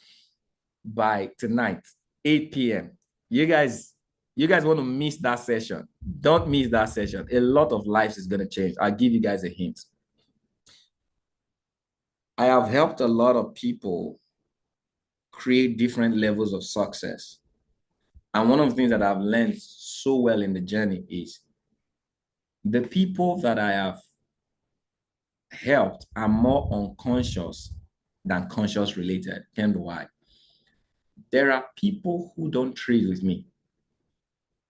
by tonight, 8 p.m. You guys want to miss that session. Don't miss that session. A lot of lives is going to change. I'll give you guys a hint. I have helped a lot of people create different levels of success. And one of the things that I've learned so well in the journey is the people that I have helped are more unconscious than conscious related. Can be why. There are people who don't trade with me,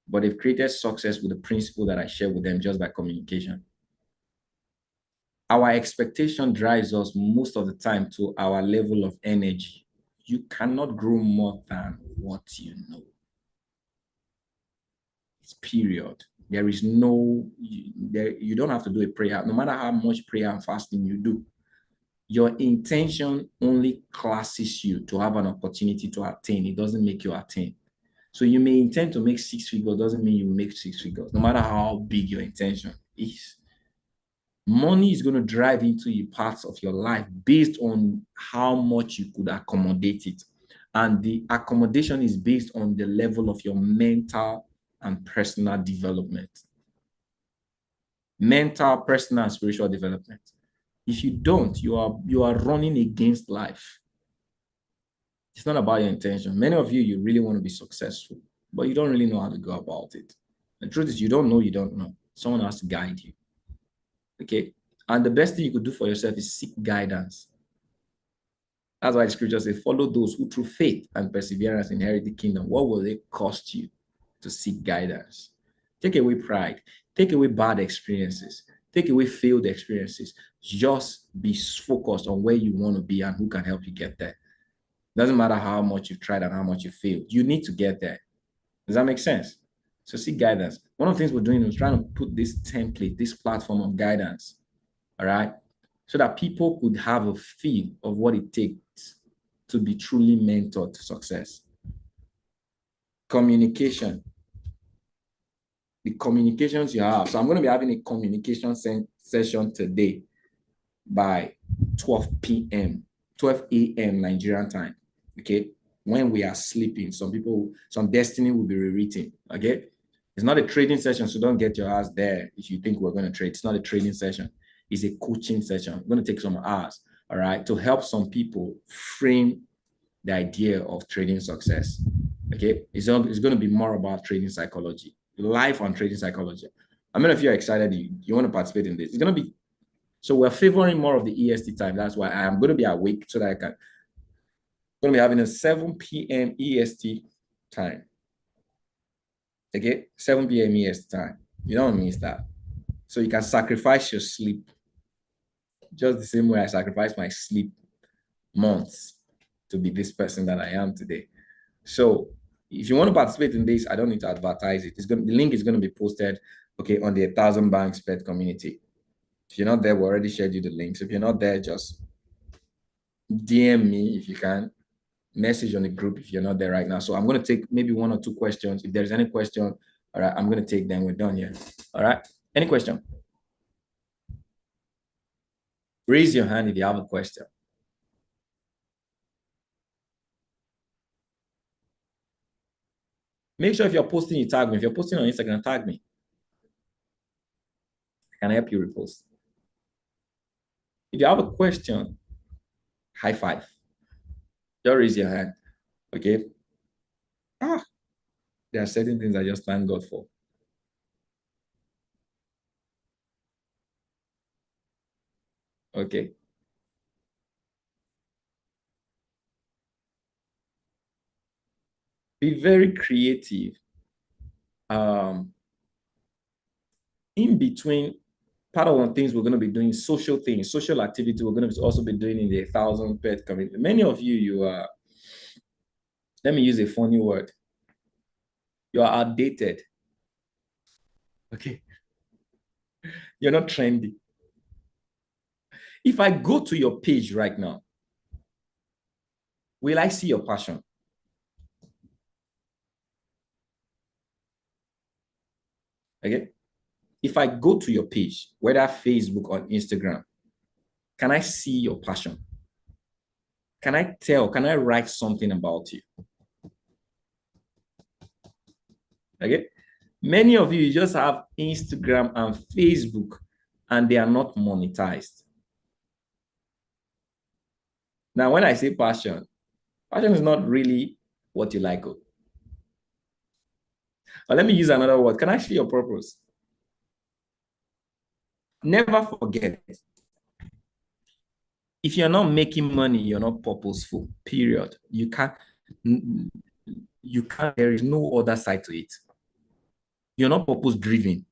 but they've created success with the principle that I share with them just by communication. Our expectation drives us most of the time to our level of energy. You cannot grow more than what you know. It's period. There is no, you don't have to do a prayer. No matter how much prayer and fasting you do, your intention only classes you to have an opportunity to attain. It doesn't make you attain. So you may intend to make 6 figures, doesn't mean you make 6 figures, no matter how big your intention is. Money is going to drive into your parts of your life based on how much you could accommodate it. And the accommodation is based on the level of your mental and personal development. Mental, personal, and spiritual development. If you don't, you are running against life. It's not about your intention. Many of you really want to be successful, but you don't really know how to go about it. The truth is, you don't know, you don't know. Someone has to guide you. Okay. And the best thing you could do for yourself is seek guidance. That's why the scripture says, follow those who through faith and perseverance inherit the kingdom. What will it cost you to seek guidance? Take away pride. Take away bad experiences. Take away failed experiences. Just be focused on where you want to be and who can help you get there. Doesn't matter how much you've tried and how much you failed. You need to get there. Does that make sense? So seek guidance. One of the things we're doing is trying to put this template, this platform of guidance, all right, so that people could have a feel of what it takes to be truly mentored to success. Communication. The communications you have. So I'm going to be having a communication session today by 12 p.m., 12 a.m. Nigerian time. Okay. When we are sleeping, some destiny will be rewritten. Okay. It's not a trading session, so don't get your ass there if you think we're going to trade. It's not a trading session. It's a coaching session. I'm going to take some hours, all right, to help some people frame the idea of trading success. Okay. It's going to be more about trading psychology, life on trading psychology. I mean, if you're excited, you want to participate in this. It's going to be, so we're favoring more of the EST time. That's why I'm going to be awake so that I'm going to be having a 7 p.m. EST time. Okay, 7 p.m. EST time. You don't miss that. So you can sacrifice your sleep just the same way I sacrificed my sleep months to be this person that I am today. So if you want to participate in this, I don't need to advertise it. The link is going to be posted, okay, on the 1,000 Banks Pet community. If you're not there, we already shared you the links. If you're not there, just DM me if you can. Message on the group if you're not there right now. So I'm going to take maybe 1 or 2 questions. If there's any question, all right, I'm going to take them. We're done here. All right. Any question? Raise your hand if you have a question. Make sure if you're posting, you tag me. If you're posting on Instagram, tag me. I can help you repost. If you have a question, high five. Just raise your hand. Okay. There are certain things I just thank God for. Okay. Be very creative. In between, part of one things we're going to be doing social things, social activity. We're going to also be doing in the 1,000 Pet community. Many of you are. Let me use a funny word. You are outdated. Okay. You're not trendy. If I go to your page right now, will I see your passion? Okay. If I go to your page, whether Facebook or Instagram, can I see your passion? Can I write something about you? Okay. Many of you just have Instagram and Facebook and they are not monetized. Now, when I say passion is not really what you like. But let me use another word. Can I see your purpose? Never forget. If you're not making money, you're not purposeful, period. You can't, there is no other side to it. You're not purpose driven.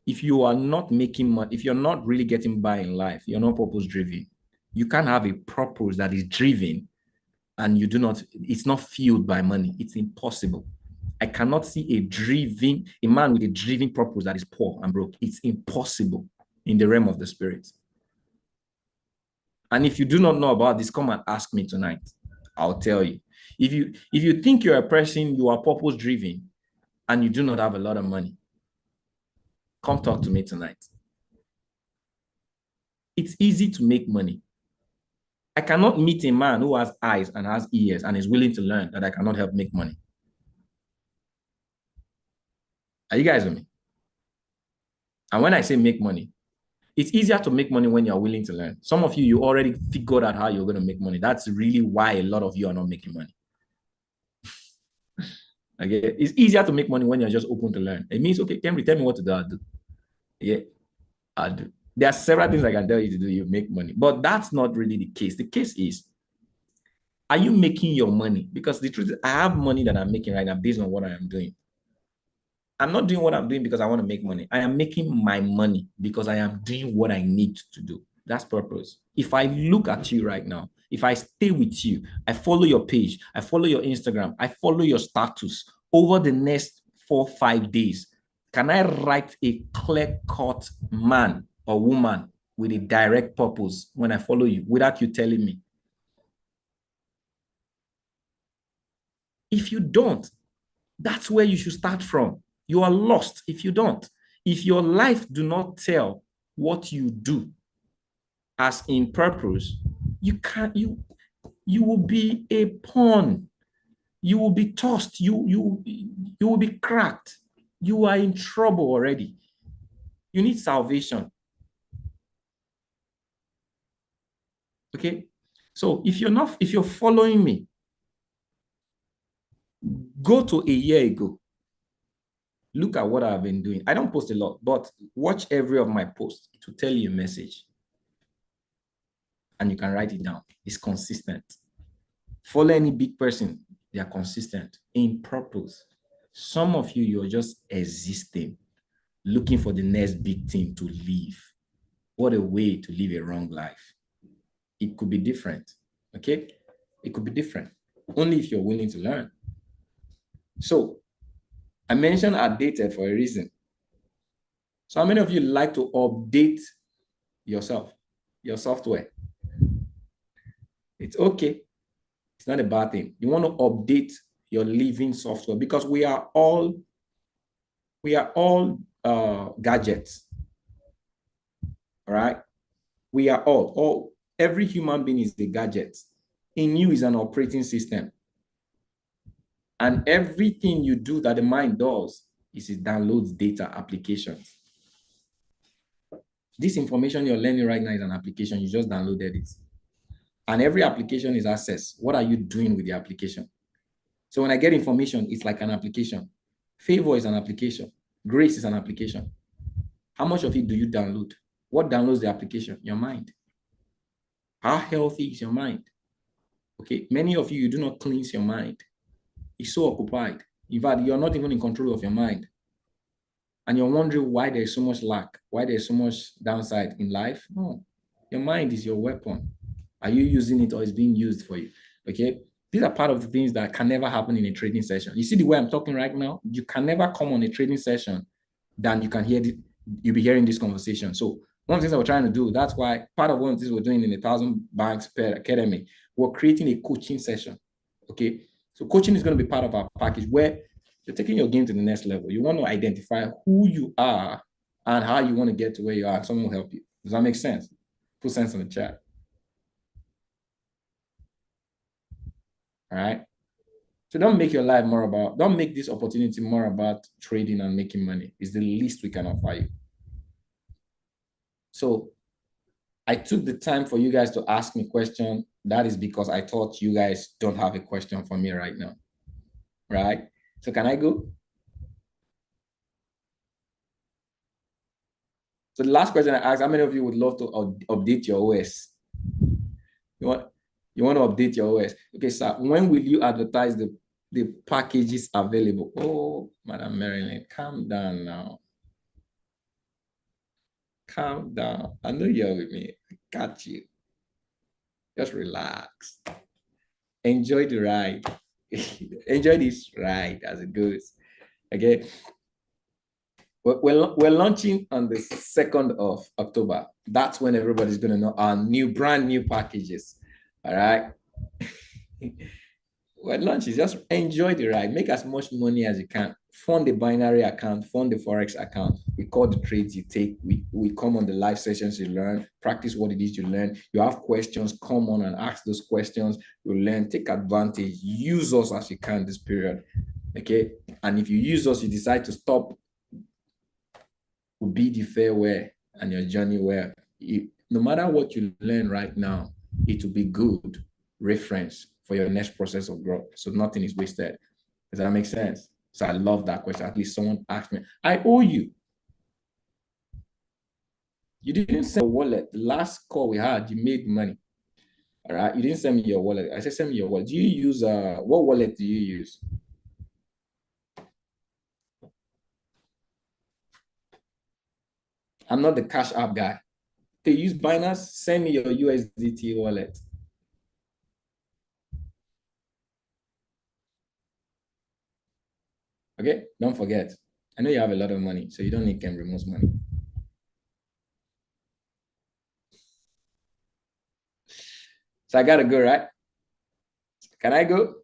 If you are not making money, if you're not really getting by in life, you're not purpose driven. You can't have a purpose that is driven and it's not fueled by money. It's impossible. I cannot see a man with a driven purpose that is poor and broke. It's impossible in the realm of the spirit. And if you do not know about this, come and ask me tonight. I'll tell you. If you think you're a person, you are purpose driven, and you do not have a lot of money, come talk to me tonight. It's easy to make money. I cannot meet a man who has eyes and has ears and is willing to learn that I cannot help make money. Are you guys with me? And when I say make money, it's easier to make money when you're willing to learn. Some of you already figured out how you're going to make money. That's really why a lot of you are not making money. Okay, it's easier to make money when you're just open to learn. It means, okay, Henry, tell me what to do. I'll do. Yeah, I'll do. There are several things I can tell you to do. You make money, but that's not really the case. The case is, are you making your money? Because the truth is, I have money that I'm making right now based on what I am doing. I'm not doing what I'm doing because I want to make money. I am making my money because I am doing what I need to do. That's purpose. If I look at you right now, if I stay with you, I follow your page, I follow your Instagram, I follow your status over the next 4-5 days, can I write a clear-cut man or woman with a direct purpose when I follow you without you telling me? If you don't, that's where you should start from. You are lost if you don't. If your life do not tell what you do as in purpose, you can't, you will be a pawn. You will be tossed. You will be cracked. You are in trouble already. You need salvation. Okay. So if you're following me, go to a year ago. Look at what I've been doing. I don't post a lot, but watch every of my posts to tell you a message. And you can write it down. It's consistent. Follow any big person, they are consistent in purpose. Some of you, you're just existing, looking for the next big thing to live. What a way to live a wrong life. It could be different, okay? It could be different, only if you're willing to learn. So, I mentioned outdated for a reason. So how many of you like to update yourself, your software? It's okay. It's not a bad thing. You want to update your living software because we are all gadgets. All right. We are all, every human being is a gadget. In you is an operating system. And everything you do that the mind does is it downloads data applications. This information you're learning right now is an application. You just downloaded it. And every application is access. What are you doing with the application? So when I get information, it's like an application. Favor is an application. Grace is an application. How much of it do you download? What downloads the application? Your mind. How healthy is your mind? Okay, many of you do not cleanse your mind. It's so occupied. In fact, you're not even in control of your mind. And you're wondering why there's so much lack, why there's so much downside in life. No, your mind is your weapon. Are you using it or is being used for you? Okay, these are part of the things that can never happen in a trading session. You see the way I'm talking right now? You can never come on a trading session than you can hear you'll be hearing this conversation. So one of the things that we're trying to do, that's why part of one of the things we're doing in the 1,000 Banks Per Academy, we're creating a coaching session. Okay, so coaching is going to be part of our package where you're taking your game to the next level. You want to identify who you are and how you want to get to where you are. Someone will help you. Does that make sense? Put sense in the chat. All right. So don't make your life don't make this opportunity more about trading and making money. It's the least we can offer you. So I took the time for you guys to ask me questions. That is because I thought you guys don't have a question for me right now. Right? So can I go? So the last question I asked, how many of you would love to update your OS? You want to update your OS? Okay, sir, when will you advertise the packages available? Oh, Madam Marilyn, calm down now. Calm down. I know you're with me. I got you. Just relax. Enjoy the ride. Enjoy this ride as it goes. Okay. We're launching on the 2nd of October. That's when everybody's going to know our brand new packages. All right. Well, launch is just enjoy the ride. Make as much money as you can. Fund the binary account, fund the Forex account. We call the trades you take. We come on the live sessions you learn, practice what it is you learn. You have questions, come on and ask those questions. You learn, take advantage, use us as you can this period. Okay. And if you use us, you decide to stop, will be the farewell and your journey where no matter what you learn right now, it will be good reference for your next process of growth. So nothing is wasted. Does that make sense? So I love that question. At least someone asked me. I owe you. You didn't send your wallet. The last call we had, you made money. All right. You didn't send me your wallet. I said, send me your wallet. Do you use what wallet do you use? I'm not the Cash App guy. Okay, use Binance, send me your USDT wallet. Okay, don't forget. I know you have a lot of money, so you don't need Ken Remote's money. So I gotta go, right? Can I go?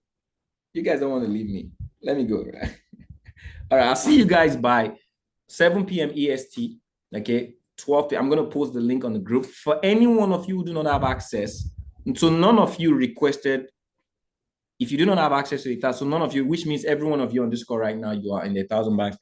You guys don't want to leave me. Let me go, right? All right, I'll see you guys by 7 p.m. EST. Okay, 12 p.m. I'm gonna post the link on the group for any one of you who do not have access. And so none of you requested. If you do not have access to it, so none of you, which means every one of you on this call right now, you are in the 1,000 banks